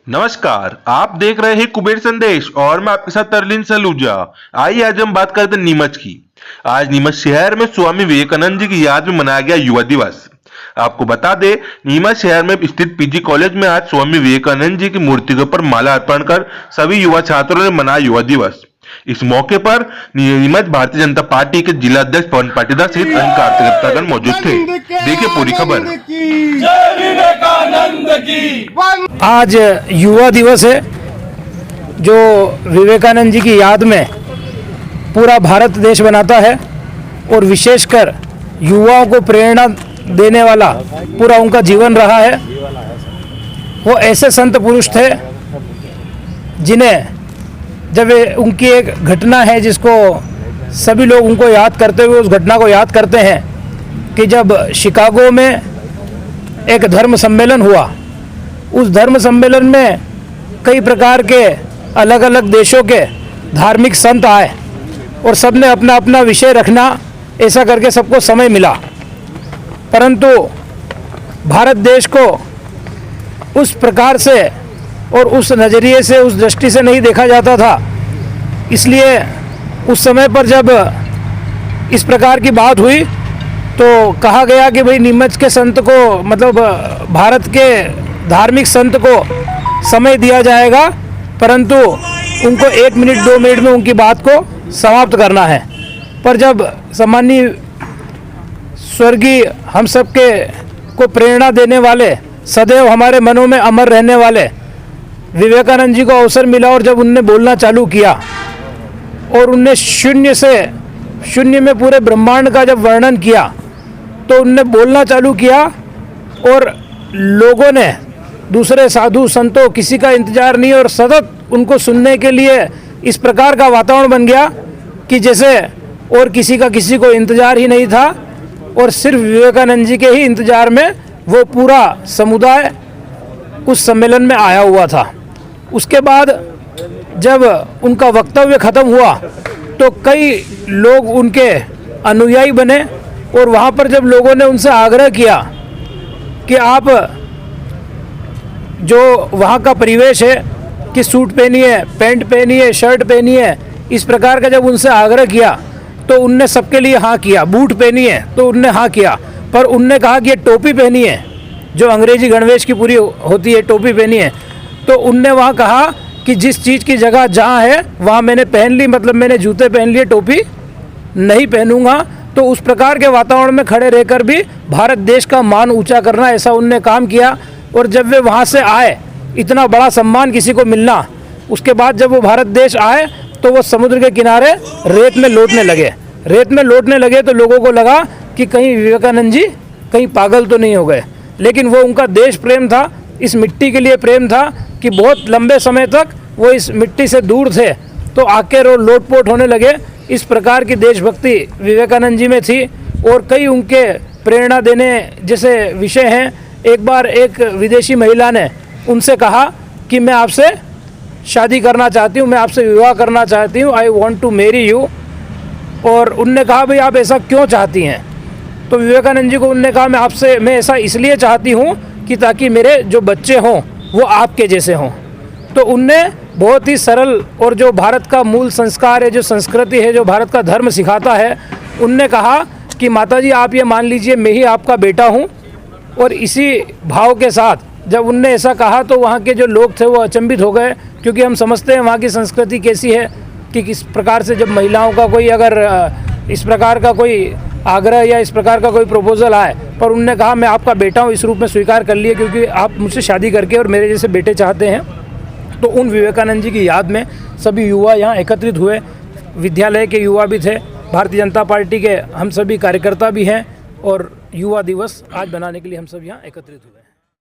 नमस्कार, आप देख रहे हैं कुबेर संदेश और मैं आपके साथ तरलीन सलूजा। आइए आज हम बात करते हैं नीमच की। आज नीमच शहर में स्वामी विवेकानंद जी की याद में मनाया गया युवा दिवस। आपको बता दें, नीमच शहर में स्थित पीजी कॉलेज में आज स्वामी विवेकानंद जी की मूर्ति के ऊपर माला अर्पण कर सभी युवा छात्रों ने मनाया युवा दिवस। इस मौके पर नीमच भारतीय जनता पार्टी के जिला अध्यक्ष पवन पाटीदार सहित अन्य कार्यकर्तागण मौजूद थे। देखिए पूरी खबर। आज युवा दिवस है, जो विवेकानंद जी की याद में पूरा भारत देश बनाता है और विशेषकर युवाओं को प्रेरणा देने वाला पूरा उनका जीवन रहा है। वो ऐसे संत पुरुष थे जिन्हें जब उनकी एक घटना है जिसको सभी लोग उनको याद करते हुए उस घटना को याद करते हैं कि जब शिकागो में एक धर्म सम्मेलन हुआ, उस धर्म सम्मेलन में कई प्रकार के अलग अलग देशों के धार्मिक संत आए और सबने अपना अपना विषय रखना, ऐसा करके सबको समय मिला। परंतु भारत देश को उस प्रकार से और उस नज़रिए से, उस दृष्टि से नहीं देखा जाता था। इसलिए उस समय पर जब इस प्रकार की बात हुई तो कहा गया कि भाई नीमच के संत को, मतलब भारत के धार्मिक संत को समय दिया जाएगा, परंतु उनको 1 मिनट 2 मिनट में उनकी बात को समाप्त करना है। पर जब सम्मानीय स्वर्गीय हम सबके को प्रेरणा देने वाले, सदैव हमारे मनों में अमर रहने वाले विवेकानंद जी को अवसर मिला और जब उनने बोलना चालू किया और उनने शून्य में पूरे ब्रह्मांड का जब वर्णन किया, तो उनने बोलना चालू किया और लोगों ने, दूसरे साधु संतों, किसी का इंतजार नहीं और सतत उनको सुनने के लिए इस प्रकार का वातावरण बन गया कि जैसे और किसी को इंतजार ही नहीं था और सिर्फ विवेकानंद जी के ही इंतजार में वो पूरा समुदाय उस सम्मेलन में आया हुआ था। उसके बाद जब उनका वक्तव्य ख़त्म हुआ तो कई लोग उनके अनुयायी बने और वहाँ पर जब लोगों ने उनसे आग्रह किया कि आप, जो वहाँ का परिवेश है कि सूट पहनिए, पैंट पहनिए, शर्ट पहनिए, इस प्रकार का जब उनसे आग्रह किया तो उनने सबके लिए हाँ किया। बूट पहनिए तो उनने हाँ किया, पर उनने कहा कि ये टोपी पहनिए, जो अंग्रेजी गणवेश की पूरी होती है, टोपी पहनिए। तो उनने वहाँ कहा कि जिस चीज़ की जगह जहाँ है वहाँ मैंने पहन ली, मतलब मैंने जूते पहन लिए, टोपी नहीं पहनूंगा। तो उस प्रकार के वातावरण में खड़े रहकर भी भारत देश का मान ऊंचा करना, ऐसा उनने काम किया। और जब वे वहाँ से आए, इतना बड़ा सम्मान किसी को मिलना, उसके बाद जब वो भारत देश आए तो वो समुद्र के किनारे रेत में लौटने लगे तो लोगों को लगा कि कहीं विवेकानंद जी कहीं पागल तो नहीं हो गए। लेकिन वो उनका देश प्रेम था, इस मिट्टी के लिए प्रेम था कि बहुत लंबे समय तक वो इस मिट्टी से दूर थे, तो आकर वो लोटपोट होने लगे। इस प्रकार की देशभक्ति विवेकानंद जी में थी और कई उनके प्रेरणा देने जैसे विषय हैं। एक बार एक विदेशी महिला ने उनसे कहा कि मैं आपसे शादी करना चाहती हूँ, मैं आपसे विवाह करना चाहती हूँ, I want to marry you. और उनने कहा भाई आप ऐसा क्यों चाहती हैं? तो विवेकानंद जी को उनने कहा मैं ऐसा इसलिए चाहती हूँ कि ताकि मेरे जो बच्चे हों वो आपके जैसे हों। तो उनने बहुत ही सरल और जो भारत का मूल संस्कार है, जो संस्कृति है, जो भारत का धर्म सिखाता है, उनने कहा कि माता जी आप ये मान लीजिए मैं ही आपका बेटा हूँ। और इसी भाव के साथ जब उनने ऐसा कहा तो वहाँ के जो लोग थे वो अचंभित हो गए, क्योंकि हम समझते हैं वहाँ की संस्कृति कैसी है कि किस प्रकार से जब महिलाओं का कोई अगर इस प्रकार का कोई आग्रह या इस प्रकार का कोई प्रपोजल आए, पर उनने कहा मैं आपका बेटा हूँ, इस रूप में स्वीकार कर लिए क्योंकि आप मुझसे शादी करके और मेरे जैसे बेटे चाहते हैं। तो उन विवेकानंद जी की याद में सभी युवा यहाँ एकत्रित हुए। विद्यालय के युवा भी थे, भारतीय जनता पार्टी के हम सभी कार्यकर्ता भी हैं और युवा दिवस आज बनाने के लिए हम सब यहाँ एकत्रित हुए।